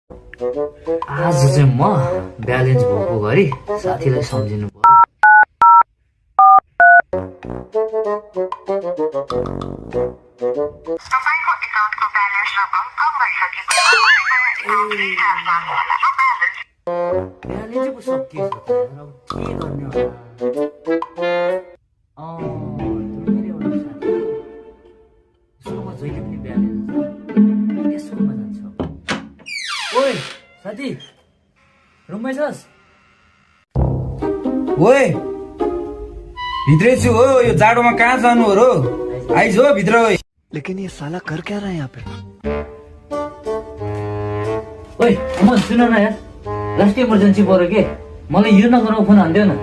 आज चाहिँ म ब्यालेन्स भएको गरी साथीलाई सम्झिनु पर्यो। तपाईँको एकाउन्टको ब्यालेन्स रकम कम भइसकेको छ। ब्यालेन्सै पो सकिएछ त यार, अब के गर्ने होला? त्यो मेरो एउटा साथी हो, उसकोमा जहिले पनि ब्यालेन्स छ, त्यसकोमा जान्छ। ओइ साथी, रुममै छस्? ओए भित्रै छु हो, यो जाडोमा कहाँ जानु हो र? आइज हो भित्र। ओए लेकिन ये साला कर क्या रहा है यहाँ पे? ओइ अमन सुन न यार, लास्ट इमर्जेन्सी पऱ्यो के, मलाई यो नम्बरमा फोन हान्देऊ न।